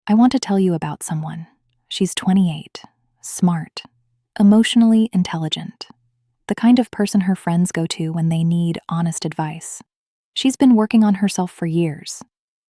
I want to tell you about someone. She's 28, smart, emotionally intelligent, the kind of person her friends go to when they need honest advice. She's been working on herself for years.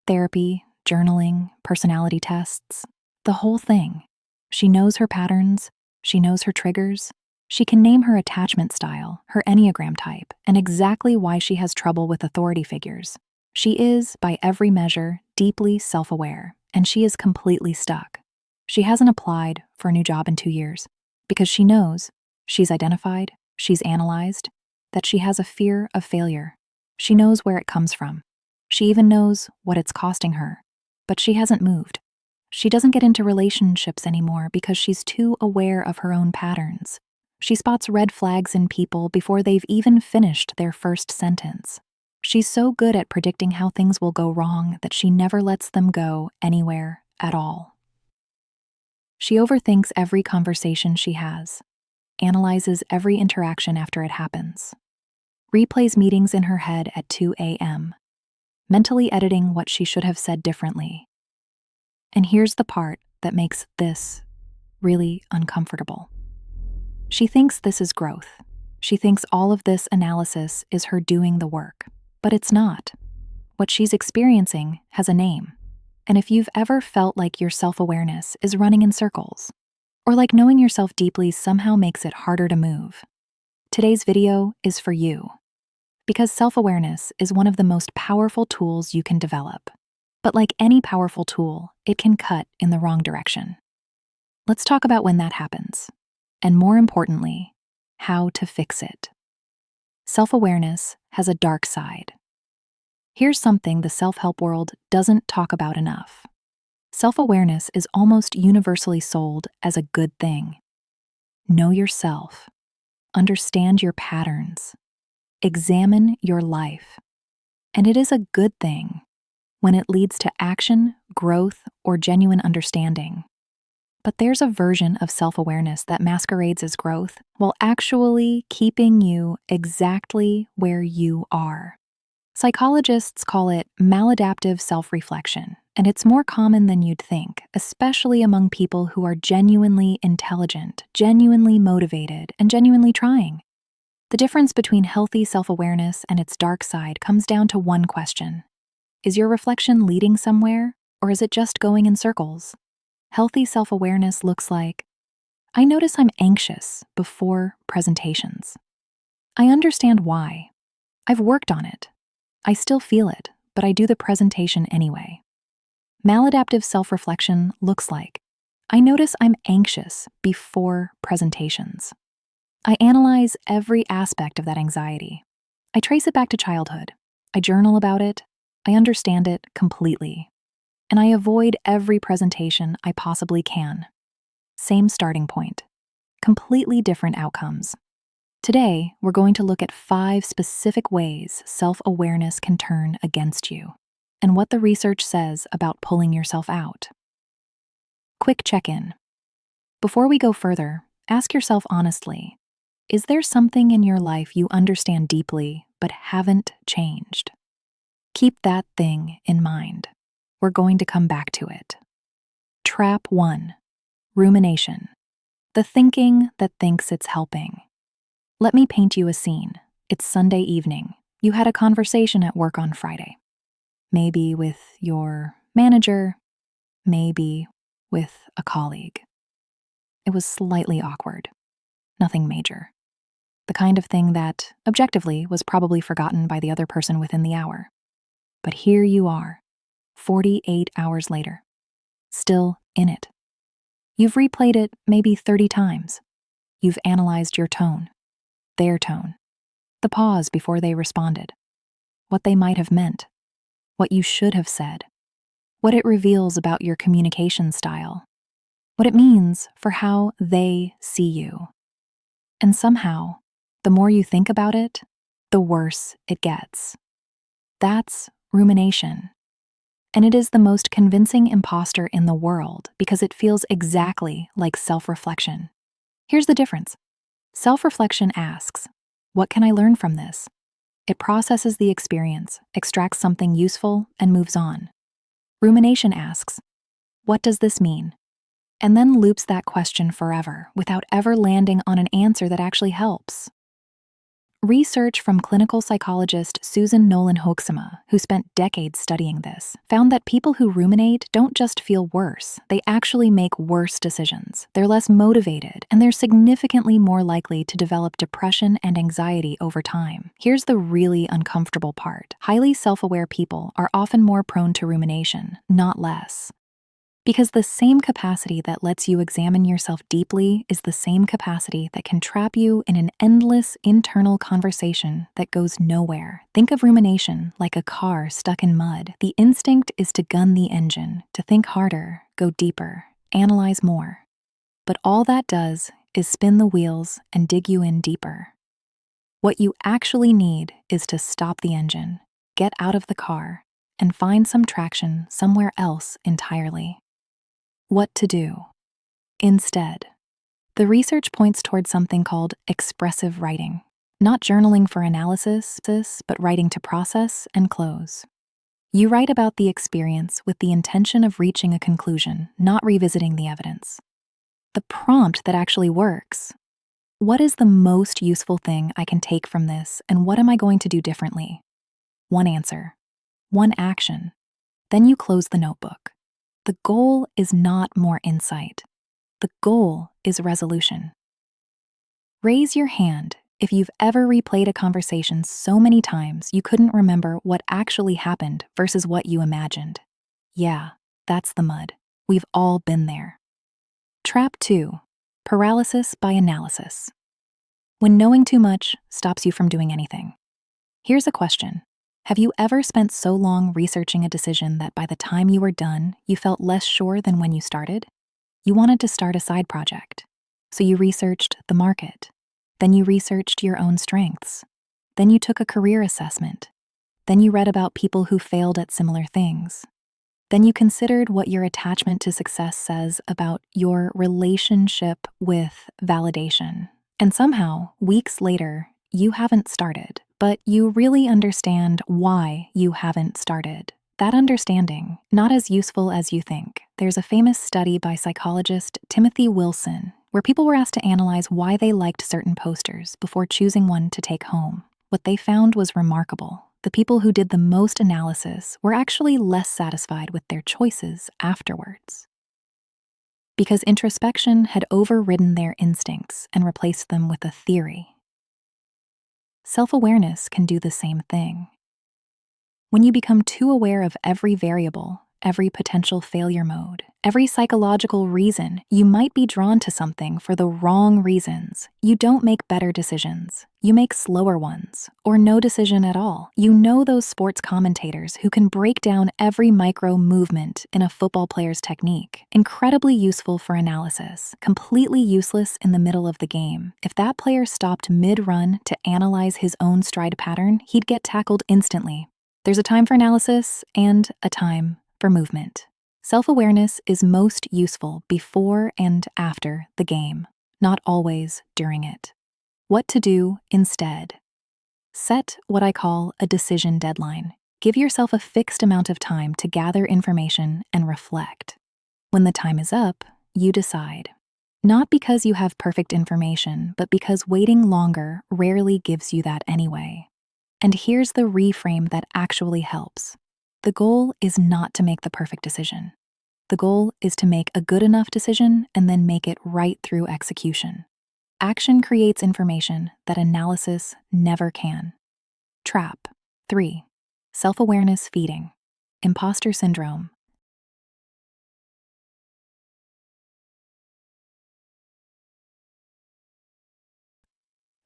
Therapy, journaling, personality tests, the whole thing. She knows her patterns, she knows her triggers, she can name her attachment style, her Enneagram type, and exactly why she has trouble with authority figures. She is, by every measure, deeply self-aware, and she is completely stuck. She hasn't applied for a new job in 2 years because she knows, she's identified, she's analyzed, that she has a fear of failure. She knows where it comes from. She even knows what it's costing her, but she hasn't moved. She doesn't get into relationships anymore because she's too aware of her own patterns. She spots red flags in people before they've even finished their first sentence. She's so good at predicting how things will go wrong that she never lets them go anywhere at all. She overthinks every conversation she has, analyzes every interaction after it happens, replays meetings in her head at 2 a.m., mentally editing what she should have said differently. And here's the part that makes this really uncomfortable. She thinks this is growth. She thinks all of this analysis is her doing the work, but it's not. What she's experiencing has a name. And if you've ever felt like your self-awareness is running in circles, or like knowing yourself deeply somehow makes it harder to move, today's video is for you. Because self-awareness is one of the most powerful tools you can develop. But like any powerful tool, it can cut in the wrong direction. Let's talk about when that happens, and more importantly, how to fix it. Self-awareness has a dark side. Here's something the self-help world doesn't talk about enough. Self-awareness is almost universally sold as a good thing. Know yourself. Understand your patterns. Examine your life. And it is a good thing when it leads to action, growth, or genuine understanding. But there's a version of self-awareness that masquerades as growth while actually keeping you exactly where you are. Psychologists call it maladaptive self-reflection, and it's more common than you'd think, especially among people who are genuinely intelligent, genuinely motivated, and genuinely trying. The difference between healthy self-awareness and its dark side comes down to one question. Is your reflection leading somewhere, or is it just going in circles? Healthy self-awareness looks like, I notice I'm anxious before presentations. I understand why. I've worked on it. I still feel it, but I do the presentation anyway. Maladaptive self-reflection looks like, I notice I'm anxious before presentations. I analyze every aspect of that anxiety. I trace it back to childhood. I journal about it. I understand it completely. And I avoid every presentation I possibly can. Same starting point. Completely different outcomes. Today, we're going to look at 5 specific ways self-awareness can turn against you, and what the research says about pulling yourself out. Quick check-in. Before we go further, ask yourself honestly, is there something in your life you understand deeply but haven't changed? Keep that thing in mind. We're going to come back to it. Trap 1. Rumination. The thinking that thinks it's helping. Let me paint you a scene. It's Sunday evening. You had a conversation at work on Friday. Maybe with your manager, maybe with a colleague. It was slightly awkward. Nothing major. The kind of thing that, objectively, was probably forgotten by the other person within the hour. But here you are, 48 hours later, still in it. You've replayed it maybe 30 times. You've analyzed your tone, their tone, the pause before they responded, what they might have meant, what you should have said, what it reveals about your communication style, what it means for how they see you. And somehow, the more you think about it, the worse it gets. That's rumination. And it is the most convincing impostor in the world because it feels exactly like self-reflection. Here's the difference. Self-reflection asks, what can I learn from this? It processes the experience, extracts something useful, and moves on. Rumination asks, What does this mean? And then loops that question forever without ever landing on an answer that actually helps. Research from clinical psychologist Susan Nolan-Hoeksema, who spent decades studying this, found that people who ruminate don't just feel worse, they actually make worse decisions. They're less motivated, and they're significantly more likely to develop depression and anxiety over time. Here's the really uncomfortable part. Highly self-aware people are often more prone to rumination, not less. Because the same capacity that lets you examine yourself deeply is the same capacity that can trap you in an endless internal conversation that goes nowhere. Think of rumination like a car stuck in mud. The instinct is to gun the engine, to think harder, go deeper, analyze more. But all that does is spin the wheels and dig you in deeper. What you actually need is to stop the engine, get out of the car, and find some traction somewhere else entirely. What to do? Instead, the research points toward something called expressive writing, not journaling for analysis, but writing to process and close. You write about the experience with the intention of reaching a conclusion, not revisiting the evidence. The prompt that actually works: what is the most useful thing I can take from this, and what am I going to do differently? One answer, one action. Then you close the notebook. The goal is not more insight. The goal is resolution. Raise your hand if you've ever replayed a conversation so many times you couldn't remember what actually happened versus what you imagined. Yeah, that's the mud. We've all been there. Trap 2, paralysis by analysis. When knowing too much stops you from doing anything. Here's a question. Have you ever spent so long researching a decision that by the time you were done, you felt less sure than when you started? You wanted to start a side project, so you researched the market. Then you researched your own strengths. Then you took a career assessment. Then you read about people who failed at similar things. Then you considered what your attachment to success says about your relationship with validation. And somehow, weeks later, you haven't started. But you really understand why you haven't started. That understanding, not as useful as you think. There's a famous study by psychologist Timothy Wilson where people were asked to analyze why they liked certain posters before choosing one to take home. What they found was remarkable. The people who did the most analysis were actually less satisfied with their choices afterwards. Because introspection had overridden their instincts and replaced them with a theory. Self-awareness can do the same thing. When you become too aware of every variable, every potential failure mode, every psychological reason, you might be drawn to something for the wrong reasons. You don't make better decisions. You make slower ones, or no decision at all. You know those sports commentators who can break down every micro movement in a football player's technique. Incredibly useful for analysis, completely useless in the middle of the game. If that player stopped mid-run to analyze his own stride pattern, he'd get tackled instantly. There's a time for analysis and a time for movement. Self-awareness is most useful before and after the game, not always during it. What to do instead? Set what I call a decision deadline. Give yourself a fixed amount of time to gather information and reflect. When the time is up, you decide. Not because you have perfect information, but because waiting longer rarely gives you that anyway. And here's the reframe that actually helps. The goal is not to make the perfect decision. The goal is to make a good enough decision and then make it right through execution. Action creates information that analysis never can. Trap 3. Self-awareness feeding. Impostor syndrome.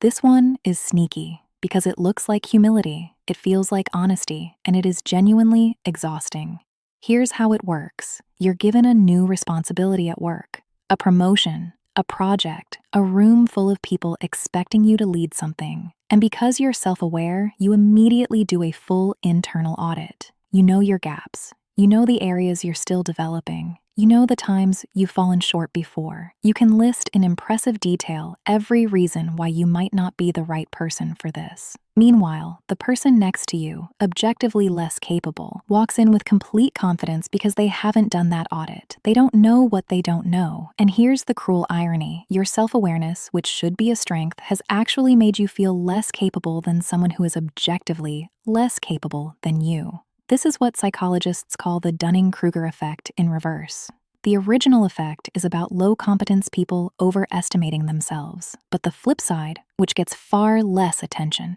This one is sneaky because it looks like humility, it feels like honesty, and it is genuinely exhausting. Here's how it works. You're given a new responsibility at work, a promotion, a project, a room full of people expecting you to lead something. And because you're self-aware, you immediately do a full internal audit. You know your gaps. You know the areas you're still developing. You know the times you've fallen short before. You can list in impressive detail every reason why you might not be the right person for this. Meanwhile, the person next to you, objectively less capable, walks in with complete confidence because they haven't done that audit. They don't know what they don't know. And here's the cruel irony. Your self-awareness, which should be a strength, has actually made you feel less capable than someone who is objectively less capable than you. This is what psychologists call the Dunning-Kruger effect in reverse. The original effect is about low-competence people overestimating themselves, but the flip side, which gets far less attention,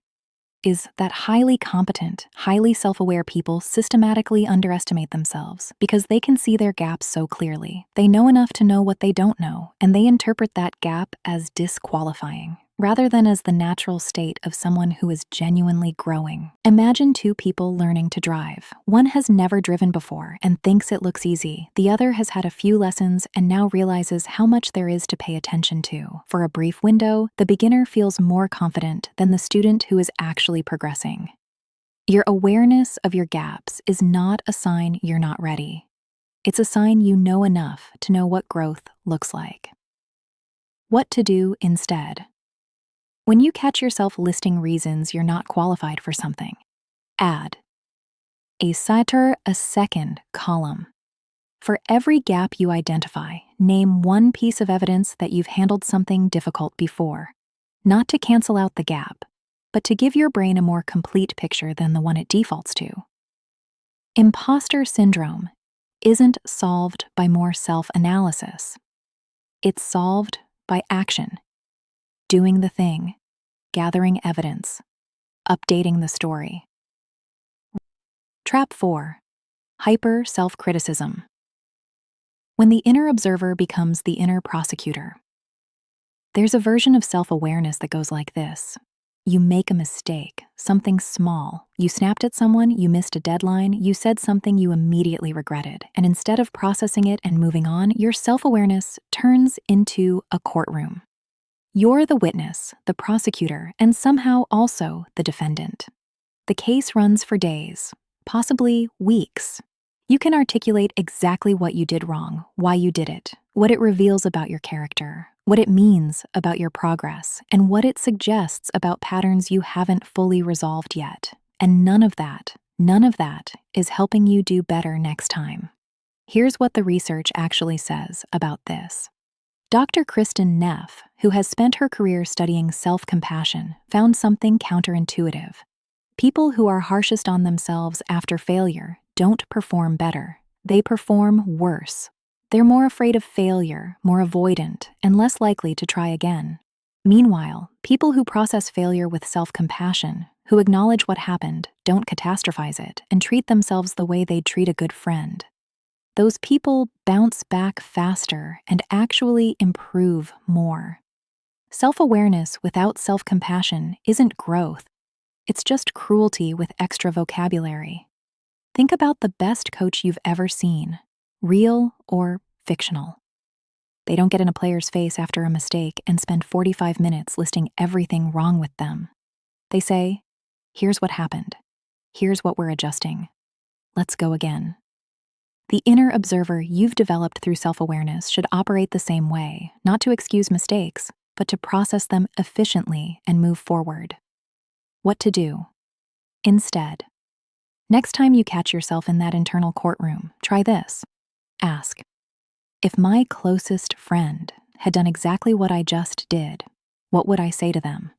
is that highly competent, highly self-aware people systematically underestimate themselves because they can see their gaps so clearly. They know enough to know what they don't know, and they interpret that gap as disqualifying, rather than as the natural state of someone who is genuinely growing. Imagine two people learning to drive. One has never driven before and thinks it looks easy. The other has had a few lessons and now realizes how much there is to pay attention to. For a brief window, the beginner feels more confident than the student who is actually progressing. Your awareness of your gaps is not a sign you're not ready. It's a sign you know enough to know what growth looks like. What to do instead? When you catch yourself listing reasons you're not qualified for something, add a second column. For every gap you identify, name one piece of evidence that you've handled something difficult before, not to cancel out the gap, but to give your brain a more complete picture than the one it defaults to. Impostor syndrome isn't solved by more self-analysis. It's solved by action, doing the thing, gathering evidence, updating the story. Trap 4. Hyper self-criticism. When the inner observer becomes the inner prosecutor. There's a version of self-awareness that goes like this. You make a mistake, something small. You snapped at someone, you missed a deadline, you said something you immediately regretted. And instead of processing it and moving on, your self-awareness turns into a courtroom. You're the witness, the prosecutor, and somehow also the defendant. The case runs for days, possibly weeks. You can articulate exactly what you did wrong, why you did it, what it reveals about your character, what it means about your progress, and what it suggests about patterns you haven't fully resolved yet. And none of that is helping you do better next time. Here's what the research actually says about this. Dr. Kristen Neff, who has spent her career studying self-compassion, found something counterintuitive. People who are harshest on themselves after failure don't perform better. They perform worse. They're more afraid of failure, more avoidant, and less likely to try again. Meanwhile, people who process failure with self-compassion, who acknowledge what happened, don't catastrophize it, and treat themselves the way they'd treat a good friend, those people bounce back faster and actually improve more. Self-awareness without self-compassion isn't growth. It's just cruelty with extra vocabulary. Think about the best coach you've ever seen, real or fictional. They don't get in a player's face after a mistake and spend 45 minutes listing everything wrong with them. They say, "Here's what happened. Here's what we're adjusting. Let's go again." The inner observer you've developed through self-awareness should operate the same way, not to excuse mistakes, but to process them efficiently and move forward. What to do? Instead, next time you catch yourself in that internal courtroom, try this. Ask, if my closest friend had done exactly what I just did, what would I say to them?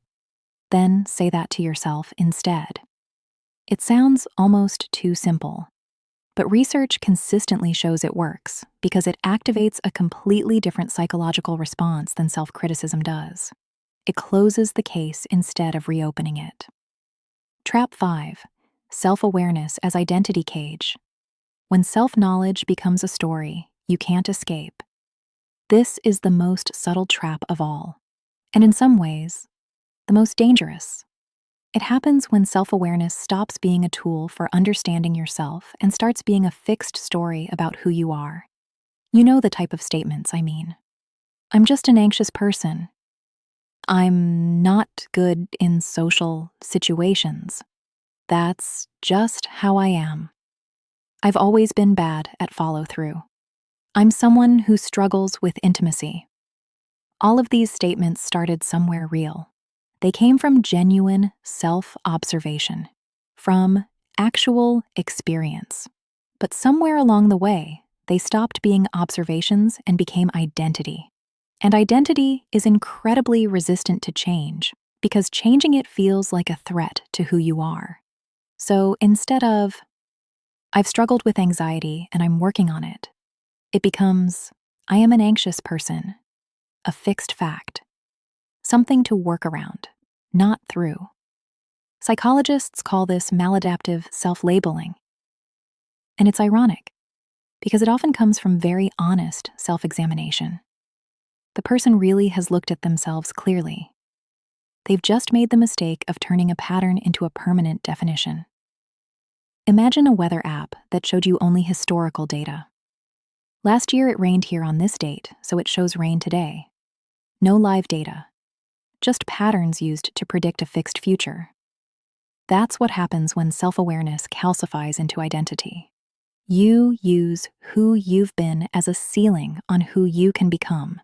Then say that to yourself instead. It sounds almost too simple. But research consistently shows it works because it activates a completely different psychological response than self-criticism does. It closes the case instead of reopening it. Trap 5. Self-awareness as identity cage. When self-knowledge becomes a story you can't escape. This is the most subtle trap of all, and in some ways, the most dangerous. It happens when self-awareness stops being a tool for understanding yourself and starts being a fixed story about who you are. You know the type of statements I mean. I'm just an anxious person. I'm not good in social situations. That's just how I am. I've always been bad at follow-through. I'm someone who struggles with intimacy. All of these statements started somewhere real. They came from genuine self-observation, from actual experience. But somewhere along the way, they stopped being observations and became identity. And identity is incredibly resistant to change because changing it feels like a threat to who you are. So instead of, I've struggled with anxiety and I'm working on it, it becomes, I am an anxious person, a fixed fact, something to work around, not through. Psychologists call this maladaptive self-labeling. And it's ironic because it often comes from very honest self-examination. The person really has looked at themselves clearly. They've just made the mistake of turning a pattern into a permanent definition. Imagine a weather app that showed you only historical data. Last year it rained here on this date, so it shows rain today. No live data, just patterns used to predict a fixed future. That's what happens when self-awareness calcifies into identity. You use who you've been as a ceiling on who you can become.